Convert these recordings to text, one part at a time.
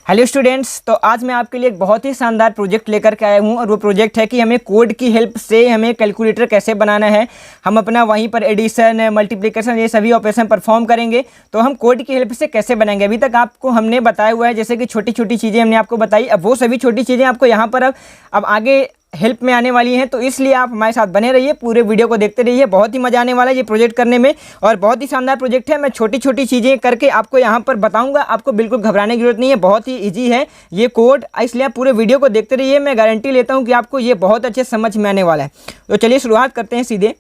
Hello students, तो आज मैं आपके लिए एक बहुत ही शानदार प्रोजेक्ट लेकर के आया हूं और वो प्रोजेक्ट है कि हमें कोड की हेल्प से हमें कैलकुलेटर कैसे बनाना है। हम अपना वहीं पर एडिशन, मल्टीप्लिकेशन, ये सभी ऑपरेशन परफॉर्म करेंगे। तो हम कोड की हेल्प से कैसे बनाएंगे, अभी तक आपको हमने बताया हुआ है, जैसे कि छोटी छोटी चीज़ें हमने आपको बताई। अब वो सभी छोटी चीज़ें आपको यहाँ पर अब आगे हेल्प में आने वाली हैं। तो इसलिए आप हमारे साथ बने रहिए, पूरे वीडियो को देखते रहिए। बहुत ही मज़ा आने वाला है ये प्रोजेक्ट करने में और बहुत ही शानदार प्रोजेक्ट है। मैं छोटी छोटी चीज़ें करके आपको यहाँ पर बताऊंगा, आपको बिल्कुल घबराने की जरूरत नहीं है। बहुत ही इजी है ये कोड, इसलिए आप पूरे वीडियो को देखते रहिए। मैं गारंटी लेता हूँ कि आपको ये बहुत अच्छे समझ में आने वाला है। तो चलिए शुरुआत करते हैं सीधे।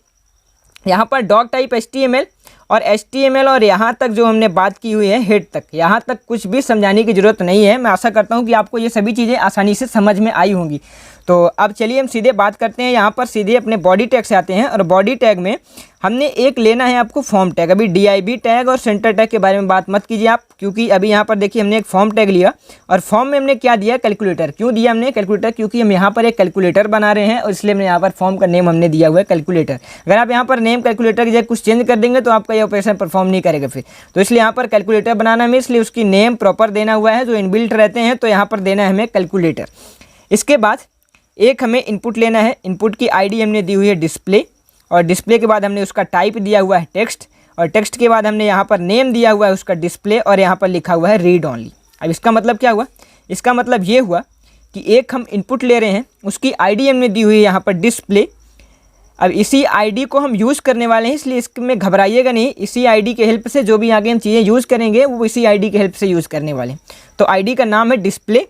यहाँ पर डॉक टाइप HTML और यहाँ तक जो हमने बात की हुई है हेड तक, यहाँ तक कुछ भी समझाने की ज़रूरत नहीं है। मैं आशा करता हूँ कि आपको ये सभी चीज़ें आसानी से समझ में आई होंगी। तो अब चलिए हम सीधे बात करते हैं। यहाँ पर सीधे अपने बॉडी टैग से आते हैं और बॉडी टैग में हमने एक लेना है आपको फॉर्म टैग। अभी DIB टैग और सेंटर टैग के बारे में बात मत कीजिए आप, क्योंकि अभी यहाँ पर देखिए हमने एक फॉर्म टैग लिया और फॉर्म में हमने क्या दिया, कैलकुलेटर। क्यों दिया हमने कैलकुलेटर? क्योंकि हम यहाँ पर एक कैलकुलेटर बना रहे हैं और इसलिए हमने यहाँ पर फॉर्म का नेम हमने दिया हुआ है कैलकुलेटर। अगर आप यहाँ पर नेम कैलकुलेटर की जगह कुछ चेंज कर देंगे तो आपका ये ऑपरेशन परफॉर्म नहीं करेगा फिर। तो इसलिए यहाँ पर कैलकुलेटर बनाना में, इसलिए उसकी नेम प्रॉपर देना हुआ है, जो इनबिल्ट रहते हैं। तो यहाँ पर देना है हमें कैलकुलेटर। इसके बाद एक हमें इनपुट लेना है। इनपुट की ID हमने दी हुई है डिस्प्ले, और डिस्प्ले के बाद हमने उसका टाइप दिया हुआ है टेक्स्ट, और टेक्स्ट के बाद हमने यहाँ पर नेम दिया हुआ है उसका डिस्प्ले, और यहाँ पर लिखा हुआ है रीड ओनली। अब इसका मतलब क्या हुआ? इसका मतलब ये हुआ कि एक हम इनपुट ले रहे हैं, उसकी ID हमने दी हुई है यहाँ पर डिस्प्ले। अब इसी ID को हम यूज़ करने वाले हैं, इसलिए इसमें घबराइएगा नहीं। इसी ID के हेल्प से जो भी आगे हम चीज़ें यूज़ करेंगे वो इसी ID के हेल्प से यूज़ करने वाले हैं। तो ID का नाम है डिस्प्ले।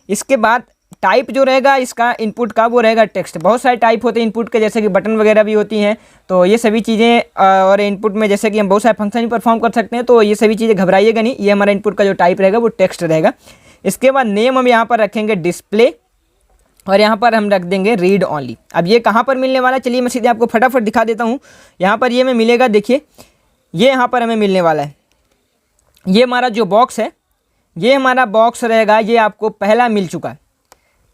इसके बाद टाइप जो रहेगा इसका इनपुट का, वो रहेगा टेक्स्ट। बहुत सारे टाइप होते हैं इनपुट के, जैसे कि बटन वगैरह भी होती हैं। तो ये सभी चीज़ें और इनपुट में जैसे कि हम बहुत सारे फंक्शन भी परफॉर्म कर सकते हैं। तो ये सभी चीज़ें घबराइएगा नहीं, ये हमारा इनपुट का जो टाइप रहेगा वो टेक्स्ट रहेगा। इसके बाद नेम हम यहाँ पर रखेंगे डिस्प्ले और यहाँ पर हम रख देंगे रीड ओनली। अब ये कहाँ पर मिलने वाला है, चलिए मैं सीधे आपको फटाफट दिखा देता हूँ। यहाँ पर ये हमें मिलेगा, देखिए ये यहाँ पर हमें मिलने वाला है। ये हमारा जो बॉक्स है, ये हमारा बॉक्स रहेगा, ये आपको पहला मिल चुका है।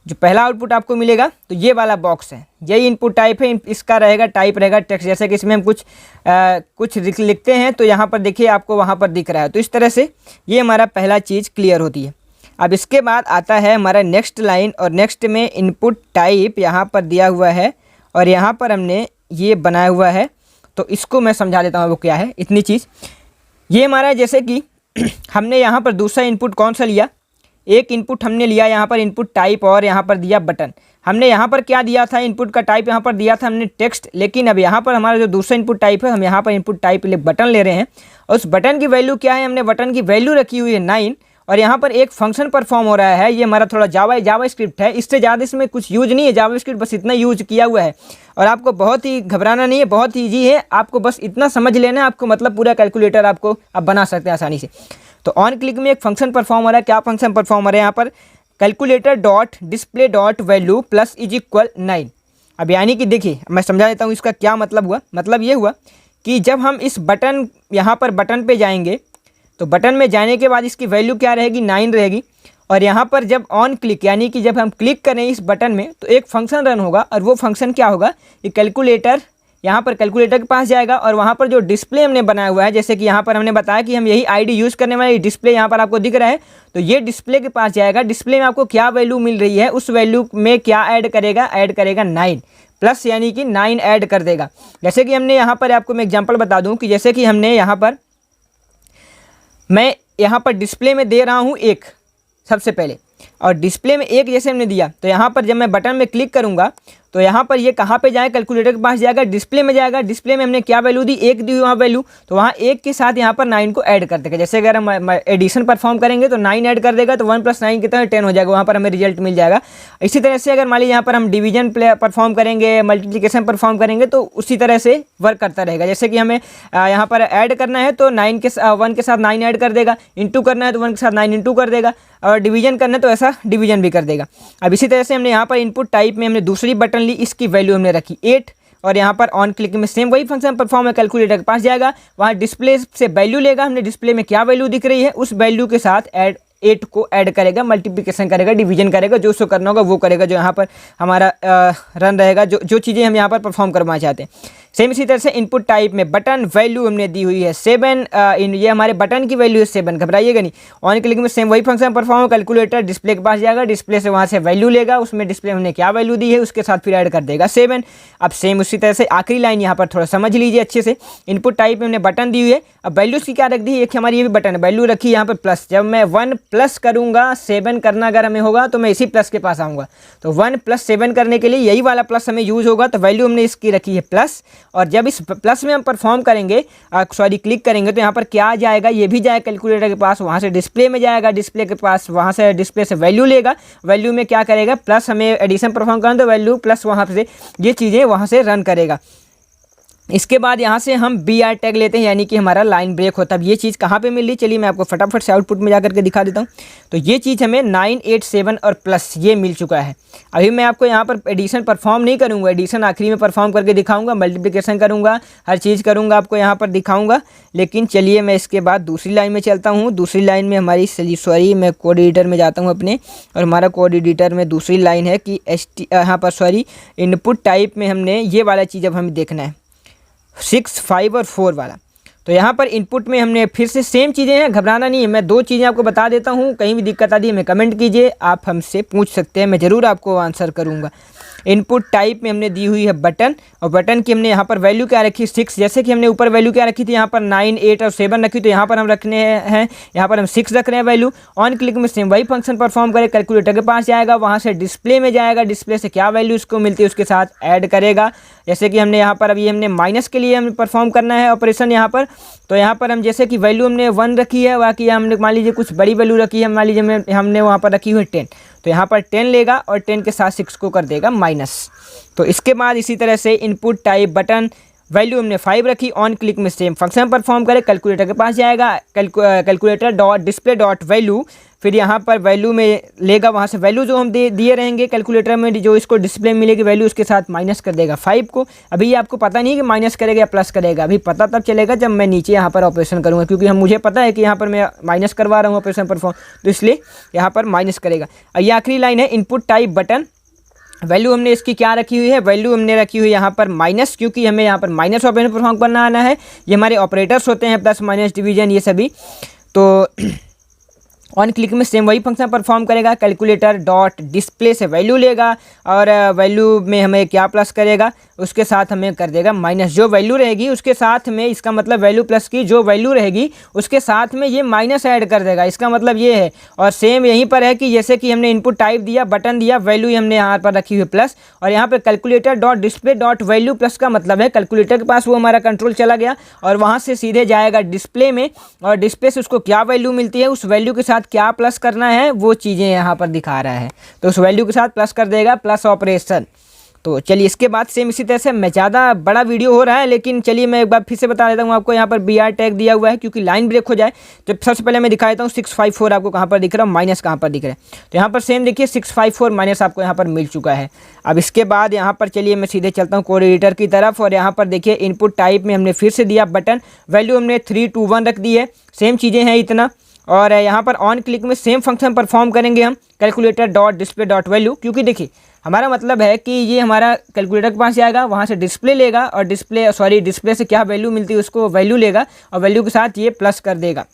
जो पहला आउटपुट आपको मिलेगा तो ये वाला बॉक्स है, यही इनपुट टाइप है। इसका रहेगा टाइप रहेगा टेक्स्ट। जैसे कि इसमें हम कुछ लिखते हैं तो यहाँ पर देखिए आपको वहाँ पर दिख रहा है। तो इस तरह से ये हमारा पहला चीज़ क्लियर होती है। अब इसके बाद आता है हमारा नेक्स्ट लाइन, और नेक्स्ट में इनपुट टाइप यहाँ पर दिया हुआ है और यहाँ पर हमने ये बनाया हुआ है। तो इसको मैं समझा देता हूँ वो क्या है। इतनी चीज़ ये हमारा, जैसे कि हमने यहाँ पर दूसरा इनपुट कौन सा लिया, एक इनपुट हमने लिया यहाँ पर इनपुट टाइप और यहाँ पर दिया बटन। हमने यहाँ पर क्या दिया था, इनपुट का टाइप यहाँ पर दिया था हमने टेक्स्ट। लेकिन अब यहाँ पर हमारा जो दूसरा इनपुट टाइप है, हम यहाँ पर इनपुट टाइप बटन ले रहे हैं और उस बटन की वैल्यू क्या है, हमने बटन की वैल्यू रखी हुई है 9। और यहाँ पर एक फंक्शन परफॉर्म हो रहा है, ये हमारा थोड़ा जावा स्क्रिप्ट है। इससे ज़्यादा इसमें कुछ यूज नहीं है, जावा स्क्रिप्ट बस इतना यूज किया हुआ है। और आपको बहुत ही घबराना नहीं है, बहुत ही ईजी है। आपको बस इतना समझ लेना है, आपको मतलब पूरा कैलकुलेटर आपको आप बना सकते हैं आसानी से। तो ऑन क्लिक में एक फंक्शन परफॉर्म हो रहा है। क्या फंक्शन परफॉर्म हो रहा है यहाँ पर, calculator dot display dot value plus is equal 9। अब यानी कि देखिए मैं समझा देता हूँ इसका क्या मतलब हुआ। मतलब ये हुआ कि जब हम इस बटन, यहाँ पर बटन पे जाएंगे तो बटन में जाने के बाद इसकी वैल्यू क्या रहेगी, 9 रहेगी। और यहाँ पर जब ऑन क्लिक, यानी कि जब हम क्लिक करें इस बटन में तो एक फंक्शन रन होगा, और वो फंक्शन क्या होगा, ये कैलकुलेटर, यहाँ पर कैलकुलेटर के पास जाएगा और वहाँ पर जो डिस्प्ले हमने बनाया हुआ है, जैसे कि यहाँ पर हमने बताया कि हम यही ID यूज़ करने वाले, डिस्प्ले यहाँ पर आपको दिख रहा है। तो ये डिस्प्ले के पास जाएगा, डिस्प्ले में आपको क्या वैल्यू मिल रही है, उस वैल्यू में क्या ऐड करेगा 9 प्लस, यानी कि 9 ऐड कर देगा। जैसे कि हमने यहाँ पर आपको मैं एग्जाम्पल बता दूँ कि जैसे कि हमने यहाँ पर, मैं यहाँ पर डिस्प्ले में दे रहा हूँ 1 सबसे पहले, और डिस्प्ले में 1 जैसे हमने दिया तो यहाँ पर जब मैं बटन में क्लिक करूँगा तो यहाँ पर ये कहाँ पे जाएगा, कैलकुलेटर के पास जाएगा, डिस्प्ले में जाएगा। डिस्प्ले में हमने क्या वैल्यू दी, 1 दी वहाँ वैल्यू, तो वहाँ 1 के साथ यहाँ पर 9 को ऐड कर देगा। जैसे अगर हम एडिशन परफॉर्म करेंगे तो 9 ऐड कर देगा, तो 1 + 9 कितना 10 हो जाएगा, वहाँ पर हमें रिजल्ट मिल जाएगा। इसी तरह से अगर मान लीजिए यहाँ पर हम डिवीजन परफॉर्म करेंगे, मल्टीप्लिकेशन परफॉर्म करेंगे, तो उसी तरह से वर्क करता रहेगा। जैसे कि हमें यहाँ पर ऐड करना है तो 1 के साथ 9 ऐड कर देगा, इंटू करना है तो 1 के साथ 9 इंटू कर देगा, और डिवीजन करना है तो ऐसा डिवीजन भी कर देगा। अब इसी तरह से हमने यहाँ पर इनपुट टाइप में हमने दूसरी बटन ली, इसकी वैल्यू हमने रखी 8, और यहाँ पर ऑन क्लिक में सेम वही फंक्शन परफॉर्म है, कैलकुलेटर के पास जाएगा, वहाँ डिस्प्ले से वैल्यू लेगा, हमने डिस्प्ले में क्या वैल्यू दिख रही है उस वैल्यू के साथ 8 को ऐड करेगा, मल्टीप्लिकेशन करेगा, डिवीजन करेगा, जो सो करना होगा वो करेगा, जो यहाँ पर हमारा रन रहेगा, जो चीज़ें हम यहाँ पर परफॉर्म करना चाहते हैं। सेम इसी तरह से इनपुट टाइप में बटन वैल्यू हमने दी हुई है 7, ये हमारे बटन की वैल्यू है 7, घबराइएगा नहीं। ऑन क्लिक में सेम वही फंक्शन परफॉर्म, कैलकुलेटर डिस्प्ले के पास जाएगा, डिस्प्ले से वहाँ से वैल्यू लेगा, उसमें डिस्प्ले हमने क्या वैल्यू दी है उसके साथ फिर ऐड कर देगा 7। अब सेम उसी तरह से आखिरी लाइन यहाँ पर थोड़ा समझ लीजिए अच्छे से। इनपुट टाइप में हमने बटन दी हुई है, अब वैल्यूज़ की क्या रख दी है, एक हमारी ये भी बटन है, वैल्यू रखी यहाँ पर प्लस। जब मैं 1 प्लस करूँगा 7 करना अगर हमें होगा तो मैं इसी प्लस के पास आऊँगा, तो 1 + 7 करने के लिए यही वाला प्लस हमें यूज़ होगा, तो वैल्यू हमने इसकी रखी है प्लस। और जब इस प्लस में हम परफॉर्म करेंगे, क्लिक करेंगे, तो यहाँ पर क्या जाएगा, ये भी जाएगा कैलकुलेटर के पास, वहाँ से डिस्प्ले में जाएगा, डिस्प्ले के पास वहाँ से डिस्प्ले से वैल्यू लेगा, वैल्यू में क्या करेगा, प्लस हमें एडिशन परफॉर्म करना तो वैल्यू प्लस वहाँ से ये चीज़ें वहाँ से रन करेगा। इसके बाद यहाँ से हम BR टैग लेते हैं, यानी कि हमारा लाइन ब्रेक होता है। अब ये चीज़ कहाँ पे मिल रही, चलिए मैं आपको फटाफट से आउटपुट में जा करके दिखा देता हूँ। तो ये चीज़ हमें 9, 8, 7 और प्लस ये मिल चुका है। अभी मैं आपको यहाँ पर एडिशन परफॉर्म नहीं करूँगा, एडिशन आखिरी में परफॉर्म करके दिखाऊँगा, मल्टीप्लिकेशन करूँगा, हर चीज़ करूँगा, आपको यहाँ पर दिखाऊँगा। लेकिन चलिए मैं इसके बाद दूसरी लाइन में चलता हूँ। दूसरी लाइन में हमारी मैं कोड एडिटर में जाता हूँ अपने, और हमारा कोड एडिटर में दूसरी लाइन है कि यहाँ पर इनपुट टाइप में हमने ये वाला चीज़ अब हमें देखना है 6, 5 और 4 वाला। तो यहाँ पर इनपुट में हमने फिर से सेम चीज़ें हैं, घबराना नहीं है। मैं 2 चीज़ें आपको बता देता हूँ, कहीं भी दिक्कत आती है मैं कमेंट कीजिए, आप हमसे पूछ सकते हैं, मैं ज़रूर आपको आंसर करूँगा। इनपुट टाइप में हमने दी हुई है बटन, और बटन की हमने यहाँ पर वैल्यू क्या रखी 6, जैसे कि हमने ऊपर वैल्यू क्या रखी थी यहाँ पर 9, 8 और 7 रखी, तो यहाँ पर हम रखने हैं, यहाँ पर हम 6 रख रहे हैं वैल्यू। ऑन क्लिक में सेम वही फंक्शन परफॉर्म करे, कैलकुलेटर के पास जाएगा, वहाँ से डिस्प्ले में जाएगा, डिस्प्ले से क्या वैल्यू उसको मिलती है उसके साथ ऐड करेगा। जैसे कि हमने यहाँ पर अभी हमने माइनस के लिए हमें परफॉर्म करना है ऑपरेशन यहाँ पर, तो यहाँ पर हम जैसे कि वैल्यू हमने 1 रखी है, बाकी हमने मान लीजिए कुछ बड़ी वैल्यू रखी है, मान लीजिए हमने वहाँ पर रखी हुई 10, तो यहाँ पर 10 लेगा और 10 के साथ 6 को कर देगा माइनस। तो इसके बाद इसी तरह से इनपुट टाइप बटन वैल्यू हमने 5 रखी, ऑन क्लिक में सेम फंक्शन परफॉर्म करे, कैलकुलेटर के पास जाएगा, calculator dot display dot value, फिर यहाँ पर वैल्यू में लेगा, वहाँ से वैल्यू जो हम दिए रहेंगे कैलकुलेटर में, जो इसको डिस्प्ले मिलेगी वैल्यू उसके साथ माइनस कर देगा 5 को। अभी ये आपको पता नहीं कि माइनस करेगा या प्लस करेगा, अभी पता तब चलेगा जब मैं नीचे यहाँ पर ऑपरेशन करूँगा, क्योंकि मुझे पता है कि यहाँ पर मैं माइनस करवा रहा हूँ ऑपरेशन परफॉर्म, तो इसलिए यहाँ पर माइनस करेगा। और ये आखिरी लाइन है इनपुट टाइप बटन, वैल्यू हमने इसकी क्या रखी हुई है, वैल्यू हमने रखी हुई है यहाँ पर माइनस, क्योंकि हमें यहाँ पर माइनस ऑपरेशन परफॉर्म करना आना है। ये हमारे ऑपरेटर्स होते हैं, प्लस माइनस डिवीजन ये सभी। तो ऑन क्लिक में सेम वही फंक्शन परफॉर्म करेगा, कैलकुलेटर डॉट डिस्प्ले से वैल्यू लेगा, और वैल्यू में हमें क्या प्लस करेगा उसके साथ हमें कर देगा माइनस। जो वैल्यू रहेगी उसके साथ में, इसका मतलब वैल्यू प्लस की जो वैल्यू रहेगी उसके साथ में ये माइनस ऐड कर देगा, इसका मतलब ये है। और सेम यहीं पर है कि जैसे कि हमने इनपुट टाइप दिया, बटन दिया, वैल्यू हमने यहाँ पर रखी हुई प्लस, और यहाँ पर calculator dot display dot value plus का मतलब है कैलकुलेटर के पास वो हमारा कंट्रोल चला गया और वहाँ से सीधे जाएगा डिस्प्ले में, और डिस्प्ले से उसको क्या वैल्यू मिलती है उस वैल्यू के साथ क्या प्लस करना है वो चीज़ें यहाँ पर दिखा रहा है, तो उस वैल्यू के साथ प्लस कर देगा, प्लस ऑपरेशन। तो चलिए इसके बाद सेम इसी तरह से, मैं ज़्यादा बड़ा वीडियो हो रहा है लेकिन चलिए मैं एक बार फिर से बता देता हूँ आपको। यहाँ पर BR टैग दिया हुआ है क्योंकि लाइन ब्रेक हो जाए। जब सबसे पहले मैं दिखा देता हूँ 654 आपको कहाँ पर दिख रहा है, माइनस कहाँ पर दिख रहा है, तो यहाँ पर सेम देखिए 654 माइनस आपको यहाँ पर मिल चुका है। अब इसके बाद यहाँ पर चलिए मैं सीधे चलता हूँ कोड एडिटर की तरफ, और यहाँ पर देखिए इनपुट टाइप में हमने फिर से दिया बटन, वैल्यू हमने 3, 2, 1 रख दी है, सेम चीज़ें हैं इतना। और यहाँ पर ऑन क्लिक में सेम फंक्शन परफॉर्म करेंगे हम, calculator dot display dot value, क्योंकि देखिए हमारा मतलब है कि ये हमारा कैलकुलेटर के पास जाएगा, वहाँ से डिस्प्ले लेगा, और डिस्प्ले से क्या वैल्यू मिलती है उसको वैल्यू लेगा, और वैल्यू के साथ ये प्लस कर देगा।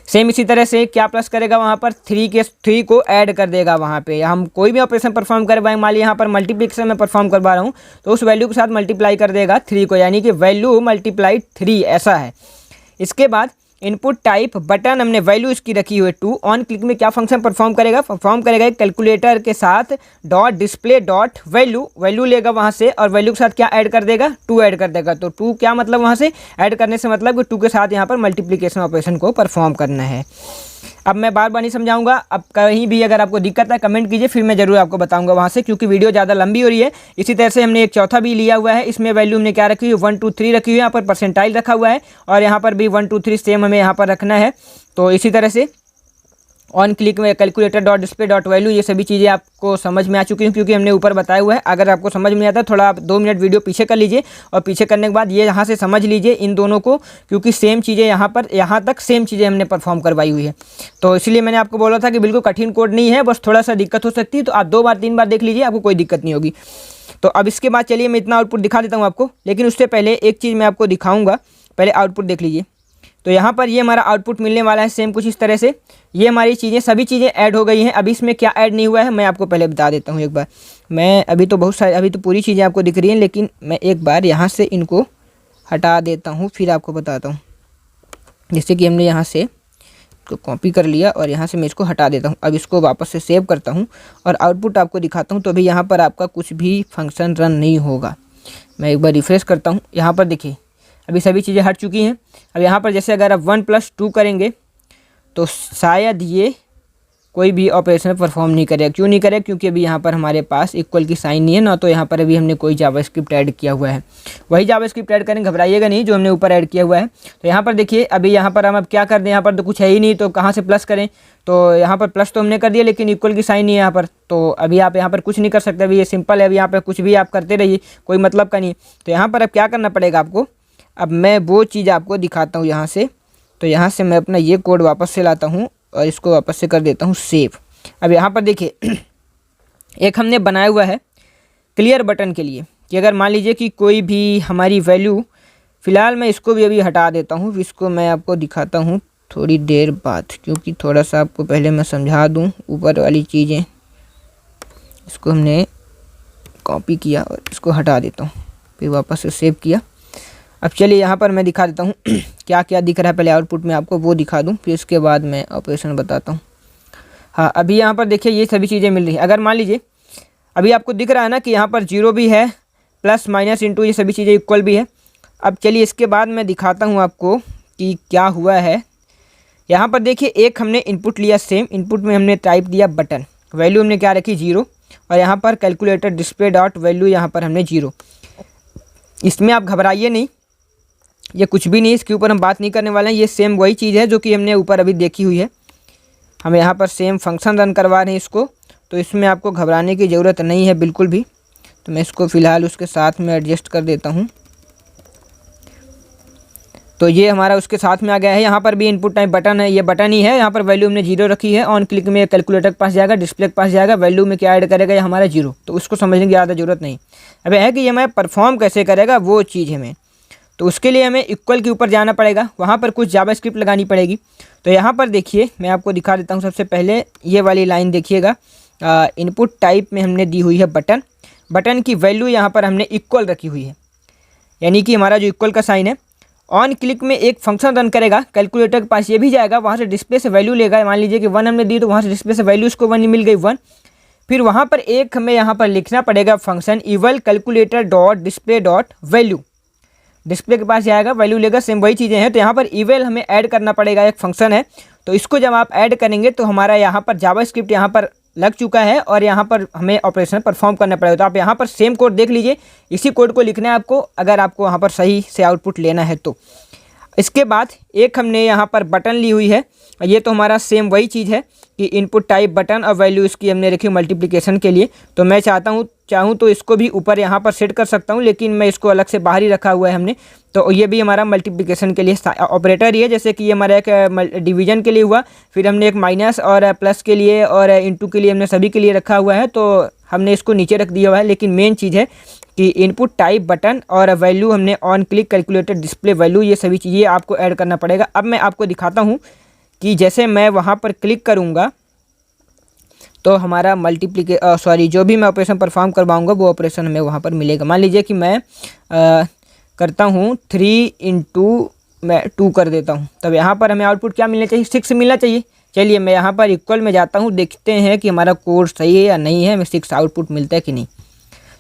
सेम इसी तरह से क्या प्लस करेगा, वहाँ पर 3 को ऐड कर देगा। वहाँ पे हम कोई भी ऑपरेशन परफॉर्म करवाएं, मान लीजिए यहाँ पर मल्टीप्लिकेशन में परफॉर्म करवा रहा हूँ, तो उस वैल्यू के साथ मल्टीप्लाई कर देगा 3 को, यानी कि वैल्यू मल्टीप्लाई 3 ऐसा है। इसके बाद इनपुट टाइप बटन हमने वैल्यू इसकी रखी हुई है 2, ऑन क्लिक में क्या फंक्शन परफॉर्म करेगा कैलकुलेटर के साथ डॉट डिस्प्ले डॉट वैल्यू लेगा वहाँ से, और वैल्यू के साथ क्या ऐड कर देगा 2 ऐड कर देगा। तो 2 क्या मतलब वहाँ से ऐड करने से मतलब कि 2 के साथ यहाँ पर मल्टीप्लिकेशन ऑपरेशन को परफॉर्म करना है। अब मैं बार बार नहीं समझाऊंगा, अब कहीं भी अगर आपको दिक्कत है कमेंट कीजिए, फिर मैं ज़रूर आपको बताऊंगा वहाँ से, क्योंकि वीडियो ज़्यादा लंबी हो रही है। इसी तरह से हमने एक चौथा भी लिया हुआ है, इसमें वैल्यू हमने क्या रखी हुई 1, 2, 3 रखी हुई है, यहाँ पर परसेंटाइल रखा हुआ है, और यहाँ पर भी 1, 2, 3 सेम हमें यहाँ पर रखना है। तो इसी तरह से ऑन क्लिक में calculator dot display dot value, ये सभी चीज़ें आपको समझ में आ चुकी हैं क्योंकि हमने ऊपर बताया हुआ है। अगर आपको समझ में आता है थोड़ा आप 2 मिनट वीडियो पीछे कर लीजिए, और पीछे करने के बाद ये यहाँ से समझ लीजिए इन दोनों को, क्योंकि सेम चीज़ें यहाँ तक सेम चीज़ें हमने परफॉर्म करवाई हुई है। तो इसलिए मैंने आपको बोला था कि बिल्कुल कठिन कोड नहीं है, बस थोड़ा सा दिक्कत हो सकती है, तो आप 2 बार 3 बार देख लीजिए, आपको कोई दिक्कत नहीं होगी। तो अब इसके बाद चलिए मैं इतना आउटपुट दिखा देता हूँ आपको, लेकिन उससे पहले एक चीज़ मैं आपको दिखाऊंगा। पहले आउटपुट देख लीजिए। तो यहाँ पर ये हमारा आउटपुट मिलने वाला है सेम कुछ इस तरह से। ये हमारी चीज़ें सभी चीज़ें ऐड हो गई हैं। अभी इसमें क्या ऐड नहीं हुआ है मैं आपको पहले बता देता हूँ एक बार। मैं अभी तो बहुत सारी, अभी तो पूरी चीज़ें आपको दिख रही हैं, लेकिन मैं एक बार यहाँ से इनको हटा देता हूँ फिर आपको बताता हूँ। जैसे कि हमने यहाँ से इसको कॉपी कर लिया और यहाँ से मैं इसको हटा देता हूँ। अब इसको वापस से सेव करता हूँ और आउटपुट आपको दिखाता हूँ। तो अभी यहाँ पर आपका कुछ भी फंक्शन रन नहीं होगा। मैं एक बार रिफ्रेश करता हूँ। यहाँ पर देखिए अभी सभी चीज़ें हट चुकी हैं। अब यहाँ पर जैसे अगर आप 1+2 करेंगे तो शायद ये कोई भी ऑपरेशन परफॉर्म नहीं करेगा। क्यों नहीं करेगा? क्योंकि अभी यहाँ पर हमारे पास इक्वल की साइन नहीं है ना, तो यहाँ पर अभी हमने कोई जावास्क्रिप्ट ऐड किया हुआ है। वही जावास्क्रिप्ट ऐड करेंगे, घबराइएगा नहीं, जो हमने ऊपर ऐड किया हुआ है। तो यहाँ पर देखिए अभी यहाँ पर हम अब क्या कर दें, यहाँ पर तो कुछ है ही नहीं, तो कहाँ से प्लस करें। तो यहाँ पर प्लस तो हमने कर दिया, लेकिन इक्वल की साइन नहीं है यहाँ पर। तो अभी आप यहाँ पर कुछ नहीं कर सकते। अभी ये सिंपल है, अभी यहाँ पर कुछ भी आप करते रहिए, कोई मतलब का नहीं। तो यहाँ पर अब क्या करना पड़ेगा आपको। अब मैं वो चीज़ आपको दिखाता हूँ यहाँ से। तो यहाँ से मैं अपना ये कोड वापस से लाता हूँ और इसको वापस से कर देता हूँ सेव। अब यहाँ पर देखिए एक हमने बनाया हुआ है क्लियर बटन के लिए कि अगर मान लीजिए कि कोई भी हमारी वैल्यू, फ़िलहाल मैं इसको भी अभी हटा देता हूँ, इसको मैं आपको दिखाता हूँ थोड़ी देर बाद, क्योंकि थोड़ा सा आपको पहले मैं समझा दूँ ऊपर वाली चीज़ें। इसको हमने कॉपी किया और इसको हटा देता हूँ, फिर वापस से सेव किया। अब चलिए यहाँ पर मैं दिखा देता हूँ क्या क्या दिख रहा है। पहले आउटपुट में आपको वो दिखा दूँ, फिर इसके बाद मैं ऑपरेशन बताता हूँ। हाँ, अभी यहाँ पर देखिए ये सभी चीज़ें मिल रही हैं। अगर मान लीजिए अभी आपको दिख रहा है ना कि यहाँ पर 0 भी है, प्लस माइनस इंटू ये सभी चीज़ें इक्वल भी है। अब चलिए इसके बाद मैं दिखाता हूँ आपको कि क्या हुआ है। यहाँ पर देखिए एक हमने इनपुट लिया, सेम इनपुट में हमने टाइप दिया बटन, वैल्यू हमने क्या रखी 0, और यहाँ पर कैलकुलेटर डिस्प्ले डॉट वैल्यू यहाँ पर हमने 0। इसमें आप घबराइए नहीं, ये कुछ भी नहीं, इसके ऊपर हम बात नहीं करने वाले हैं। ये सेम वही चीज़ है जो कि हमने ऊपर अभी देखी हुई है। हम यहाँ पर सेम फंक्शन रन करवा रहे हैं इसको, तो इसमें आपको घबराने की ज़रूरत नहीं है बिल्कुल भी। तो मैं इसको फ़िलहाल उसके साथ में एडजस्ट कर देता हूँ। तो ये हमारा उसके साथ में आ गया है। यहाँ पर भी इनपुट टाइप बटन है, ये बटन ही है। यहाँ पर वैल्यू हमने 0 रखी है। ऑन क्लिक में कैलकुलेटर के पास जाएगा, डिस्प्ले के पास जाएगा, वैल्यू में क्या ऐड करेगा, ये हमारा 0। तो उसको समझने की ज़्यादा ज़रूरत नहीं। अब है कि ये मैं परफॉर्म कैसे करेगा वो चीज़ है। मैं तो उसके लिए हमें इक्वल के ऊपर जाना पड़ेगा, वहाँ पर कुछ जावास्क्रिप्ट लगानी पड़ेगी। तो यहाँ पर देखिए मैं आपको दिखा देता हूँ। सबसे पहले ये वाली लाइन देखिएगा, इनपुट टाइप में हमने दी हुई है बटन। बटन की वैल्यू यहाँ पर हमने इक्वल रखी हुई है, यानी कि हमारा जो इक्वल का साइन है। ऑन क्लिक में एक फंक्शन रन करेगा, कैलकुलेटर के पास ये भी जाएगा, वहाँ से डिस्प्ले से वैल्यू लेगा। मान लीजिए कि 1 हमने दी, तो वहाँ से डिस्प्ले से वैल्यू इसको 1 मिल गई 1। फिर वहाँ पर एक हमें यहाँ पर लिखना पड़ेगा function evil calculator dot display dot value. Display के पास जाएगा, वैल्यू लेगा, सेम वही चीज़ें हैं। तो यहाँ पर इवेल हमें ऐड करना पड़ेगा, एक फंक्शन है। तो इसको जब आप ऐड करेंगे तो हमारा यहाँ पर जावास्क्रिप्ट यहाँ पर लग चुका है और यहाँ पर हमें ऑपरेशन परफॉर्म करना पड़ेगा। तो आप यहाँ पर सेम कोड देख लीजिए, इसी कोड को लिखना है आपको, अगर आपको वहाँ पर सही से आउटपुट लेना है तो। इसके बाद एक हमने यहाँ पर बटन ली हुई है, ये तो हमारा सेम वही चीज़ है कि इनपुट टाइप बटन और वैल्यू इसकी हमने रखी मल्टीप्लिकेशन के लिए। तो मैं चाहूँ तो इसको भी ऊपर यहाँ पर सेट कर सकता हूँ, लेकिन मैं इसको अलग से बाहर ही रखा हुआ है हमने। तो ये भी हमारा मल्टीप्लिकेशन के लिए ऑपरेटर ही है। जैसे कि ये हमारा एक डिवीजन के लिए हुआ, फिर हमने एक माइनस और प्लस के लिए और इंटू के लिए हमने सभी के लिए रखा हुआ है। तो हमने इसको नीचे रख दिया हुआ है, लेकिन मेन चीज़ है कि इनपुट टाइप बटन और वैल्यू हमने on click calculator display value, ये सभी चीज़ें आपको ऐड करना पड़ेगा। अब मैं आपको दिखाता हूँ कि जैसे मैं वहाँ पर क्लिक करूँगा तो हमारा जो भी मैं ऑपरेशन परफॉर्म करवाऊँगा वो ऑपरेशन हमें वहाँ पर मिलेगा। मान लीजिए कि मैं करता हूँ 3 × मैं 2 कर देता हूँ, तब यहाँ पर हमें आउटपुट क्या मिलना चाहिए, 6 मिलना चाहिए। चलिए मैं यहाँ पर इक्वल में जाता हूँ, देखते हैं कि हमारा कोड सही है या नहीं है, हमें 6 आउटपुट मिलता है कि नहीं।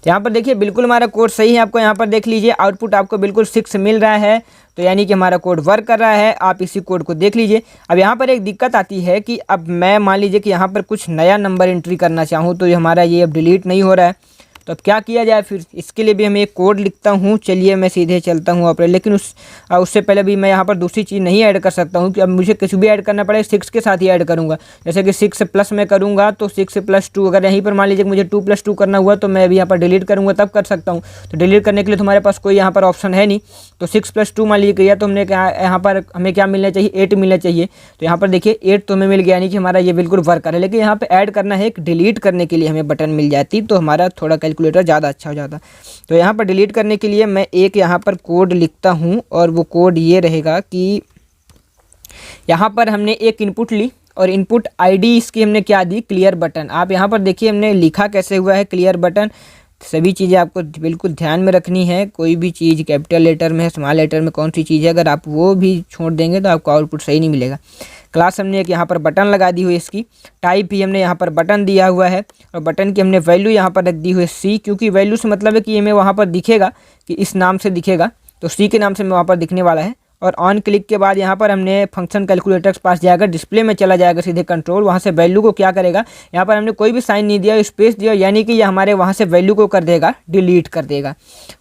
तो यहाँ पर देखिए बिल्कुल हमारा कोड सही है। आपको यहाँ पर देख लीजिए आउटपुट आपको बिल्कुल 6 मिल रहा है, तो यानी कि हमारा कोड वर्क कर रहा है। आप इसी कोड को देख लीजिए। अब यहाँ पर एक दिक्कत आती है कि अब मैं मान लीजिए कि यहाँ पर कुछ नया नंबर एंट्री करना चाहूँ, तो हमारा ये अब डिलीट नहीं हो रहा है। तो अब क्या किया जाए, फिर इसके लिए भी हम एक कोड लिखता हूँ। चलिए मैं सीधे चलता हूँ ऑपरेटर, लेकिन उससे पहले भी मैं यहाँ पर दूसरी चीज़ नहीं ऐड कर सकता हूँ कि अब मुझे कुछ भी ऐड करना पड़ेगा 6 के साथ ही ऐड करूँगा। जैसे कि 6 प्लस में करूँगा तो 6 + 2, अगर यहीं पर मान लीजिए कि मुझे 2 + 2 करना हुआ तो मैं अभी यहाँ पर डिलीट करूँगा तब कर सकता हूँ। तो डिलीट करने के लिए तुम्हारे पास कोई यहाँ पर ऑप्शन है नहीं। तो 6 + 2 मान लीजिए किया तो हमने क्या, यहाँ पर हमें क्या मिलना चाहिए, 8 मिलना चाहिए। तो यहाँ पर देखिए 8 तो हमें मिल गया, यानी कि हमारा ये बिल्कुल वर्क कर है। लेकिन यहाँ पर ऐड करना है, एक डिलीट करने के लिए हमें बटन मिल जाती तो हमारा थोड़ा कैलकुलेटर ज़्यादा अच्छा हो जाता। तो यहाँ पर डिलीट करने के लिए मैं एक यहाँ पर कोड लिखता हूँ और वो कोड ये रहेगा कि यहाँ पर हमने एक इनपुट ली और इनपुट आईडी इसकी हमने क्या दी, क्लियर बटन। आप यहाँ पर देखिए हमने लिखा कैसे हुआ है, क्लियर बटन। सभी चीज़ें आपको बिल्कुल ध्यान में रखनी है, कोई भी चीज़ कैपिटल लेटर में है, स्मॉल लेटर में कौन सी चीज़ है, अगर आप वो भी छोड़ देंगे तो आपको आउटपुट सही नहीं मिलेगा। क्लास हमने एक यहाँ पर बटन लगा दी हुई इसकी, टाइप भी हमने यहाँ पर बटन दिया हुआ है और बटन की हमने वैल्यू यहाँ पर रख दी हुई है सी, क्योंकि वैल्यू से मतलब है कि ये हमें वहाँ पर दिखेगा कि इस नाम से दिखेगा, तो सी के नाम से मैं वहाँ पर दिखने वाला है। और ऑन क्लिक के बाद यहाँ पर हमने फंक्शन कैलकुलेटर के पास जाएगा, डिस्प्ले में चला जाएगा सीधे कंट्रोल, वहाँ से वैल्यू को क्या करेगा, यहाँ पर हमने कोई भी साइन नहीं दिया, स्पेस दिया, यानी कि ये हमारे वहाँ से वैल्यू को कर देगा, डिलीट कर देगा,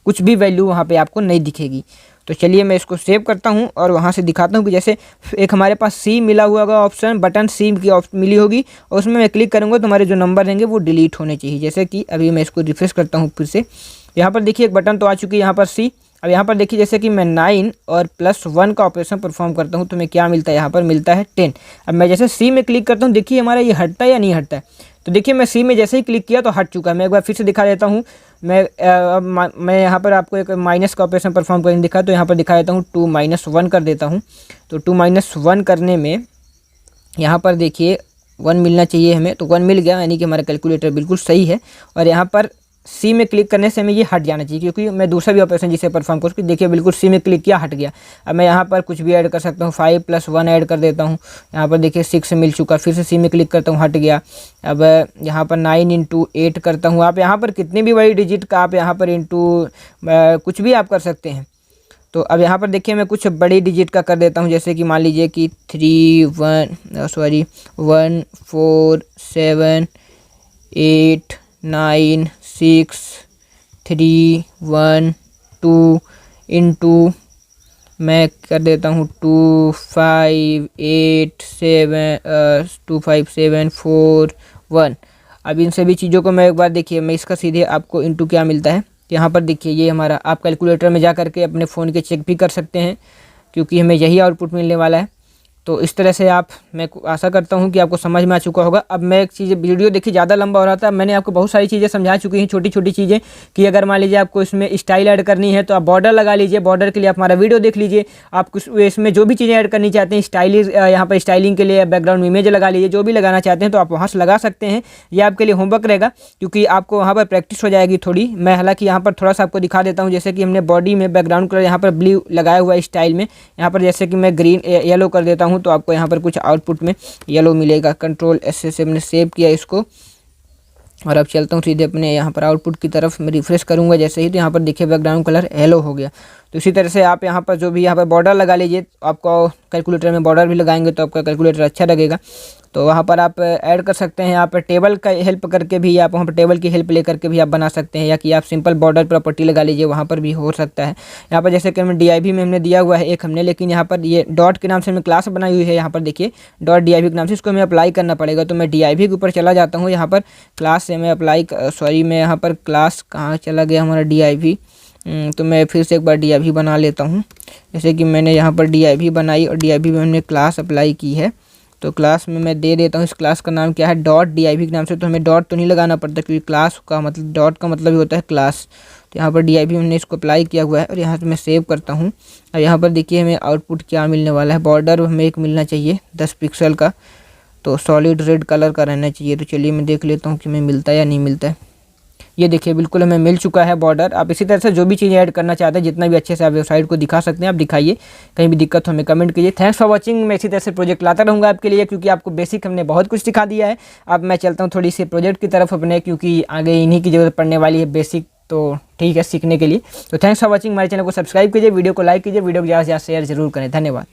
कुछ भी वैल्यू वहाँ पे आपको नहीं दिखेगी। तो चलिए मैं इसको सेव करता हूँ और वहाँ से दिखाता हूँ कि जैसे एक हमारे पास सी मिला हुआ होगा ऑप्शन, बटन सी की ऑप्शन मिली होगी और उसमें मैं क्लिक करूँगा तो हमारे जो नंबर रहेंगे वो डिलीट होने चाहिए। जैसे कि अभी मैं इसको रिफ्रेश करता हूँ फिर से, यहाँ पर देखिए एक बटन तो आ चुकी है यहाँ पर सी। अब यहाँ पर देखिए जैसे कि मैं 9 और +1 का ऑपरेशन परफॉर्म करता हूँ तो मैं क्या मिलता है, यहाँ पर मिलता है 10। अब मैं जैसे सी में क्लिक करता हूँ, देखिए हमारा ये हटता है या नहीं हटता है। तो देखिए मैं सी में जैसे ही क्लिक किया तो हट चुका है। मैं एक बार फिर से दिखा देता हूँ, मैं यहाँ पर आपको एक माइनस का ऑपरेशन परफॉर्म करने दिखा, तो यहाँ पर दिखा देता हूँ 2 - 1 कर देता हूँ। तो 2 - 1 करने में यहाँ पर देखिए 1 मिलना चाहिए हमें, तो 1 मिल गया, यानी कि हमारा कैलकुलेटर बिल्कुल सही है। और यहाँ पर सी में क्लिक करने से हमें ये हट जाना चाहिए, क्योंकि मैं दूसरा भी ऑपरेशन जिसे परफॉर्म करूँ, देखिए बिल्कुल सी में क्लिक किया, हट गया। अब मैं यहाँ पर कुछ भी ऐड कर सकता हूँ, 5 + 1 ऐड कर देता हूँ। यहाँ पर देखिए 6 मिल चुका, फिर से सी में क्लिक करता हूँ, हट गया। अब यहाँ पर 9 × 8 करता हूँ। आप यहाँ पर कितनी भी बड़ी डिजिट का आप यहाँ पर इंटू कुछ भी आप कर सकते हैं। तो अब यहाँ पर देखिए मैं कुछ बड़ी डिजिट का कर देता हूँ, जैसे कि मान लीजिए कि 1 4 7 8 9 6 3 1 2 इंटू मैं कर देता हूँ 2 5 8 7 4 1। अब इन सभी चीज़ों को मैं एक बार देखिए, मैं इसका सीधे आपको इंटू क्या मिलता है यहाँ पर देखिए, ये हमारा आप कैलकुलेटर में जा करके अपने फ़ोन के चेक भी कर सकते हैं, क्योंकि हमें यही आउटपुट मिलने वाला है। तो इस तरह से आप, मैं आशा करता हूं कि आपको समझ में आ चुका होगा। अब मैं एक चीज़, वीडियो देखिए ज़्यादा लंबा हो रहा था, मैंने आपको बहुत सारी चीज़ें समझा चुकी हैं, छोटी छोटी चीज़ें, कि अगर मान लीजिए आपको इसमें स्टाइल ऐड करनी है तो आप बॉर्डर लगा लीजिए, बॉर्डर के लिए आप हमारा वीडियो देख लीजिए। आप कुछ इसमें जो भी चीज़ें ऐड करनी चाहते हैं, स्टाइलिश यहाँ पर स्टाइलिंग के लिए बैकग्राउंड में इमेज लगा लीजिए, जो भी लगाना चाहते हैं तो आप वहाँ से लगा सकते हैं। ये आपके लिए होमवर्क रहेगा, क्योंकि आपको वहाँ पर प्रैक्टिस हो जाएगी थोड़ी। मैं हालांकि यहाँ पर थोड़ा सा आपको दिखा देता हूँ, जैसे कि हमने बॉडी में बैकग्राउंड कलर यहाँ पर ब्लू लगाया हुआ है स्टाइल में, यहाँ पर जैसे कि मैं ग्रीन येलो कर देता हूँ तो आपको यहाँ पर कुछ आउटपुट में येलो मिलेगा। Ctrl+S से हमने सेव किया इसको और अब चलता हूँ सीधे अपने यहाँ पर आउटपुट की तरफ। मैं रिफ्रेश करूँगा जैसे ही, तो यहाँ पर देखिए बैकग्राउंड कलर येलो हो गया। तो इसी तरह से आप यहाँ पर जो भी यहाँ पर बॉर्डर लगा लीजिए, आपको कैलकुलेटर में बॉर्डर भी लगाएंगे तो आपका कैलकुलेटर अच्छा लगेगा। तो वहाँ पर आप ऐड कर सकते हैं, यहाँ पर टेबल का हेल्प करके भी, आप वहाँ पर टेबल की हेल्प लेकर के भी आप बना सकते हैं, या कि आप सिंपल बॉर्डर प्रॉपर्टी लगा लीजिए, वहाँ पर भी हो सकता है। यहाँ पर जैसे कि हमने DIV में हमने दिया हुआ है एक हमने, लेकिन यहाँ पर ये डॉट के नाम से हमने क्लास बनाई हुई है, यहाँ पर देखिए .div के नाम से, इसको हमें अप्लाई करना पड़ेगा। तो मैं DIV के ऊपर चला जाता हूँ, यहाँ पर क्लास से मैं मैं यहाँ पर क्लास कहाँ चला गया हमारा DIV, तो मैं फिर से एक बार DIV बना लेता हूँ। जैसे कि मैंने यहाँ पर DIV बनाई और DIV में हमने क्लास अप्लाई की है, तो क्लास में मैं दे देता हूँ, इस क्लास का नाम क्या है, .div के नाम से। तो हमें डॉट तो नहीं लगाना पड़ता, क्योंकि क्लास का मतलब, डॉट का मतलब ही होता है क्लास। तो यहाँ पर DIV हमने इसको अप्लाई किया हुआ है और यहाँ से मैं सेव करता हूँ। और यहाँ पर देखिए हमें आउटपुट क्या मिलने वाला है, बॉर्डर हमें एक मिलना चाहिए 10 पिक्सल का, तो सॉलिड रेड कलर का रहना चाहिए। तो चलिए मैं देख लेता हूँ कि हमें मिलता है या नहीं मिलता है। ये देखिए बिल्कुल हमें मिल चुका है बॉर्डर। आप इसी तरह से जो भी चीज़ें ऐड करना चाहते हैं, जितना भी अच्छे से आप वेबसाइट को दिखा सकते हैं, आप दिखाइए। कहीं भी दिक्कत हो हमें कमेंट कीजिए। Thanks for watching. मैं इसी तरह से प्रोजेक्ट लाता रहूँगा आपके लिए, क्योंकि आपको बेसिक हमने बहुत कुछ सिखा दिया है। अब मैं चलता हूँ थोड़ी सी प्रोजेक्ट की तरफ अपने, क्योंकि आगे इन्हीं की ज़रूरत पड़ने वाली है, बेसिक तो ठीक है सीखने के लिए। तो थैंक्स फॉर वॉचिंग। हमारे चैनल को सब्सक्राइब कीजिए, वीडियो को लाइक कीजिए, वीडियो को ज़्यादा से ज़्यादा शेयर जरूर करें। धन्यवाद।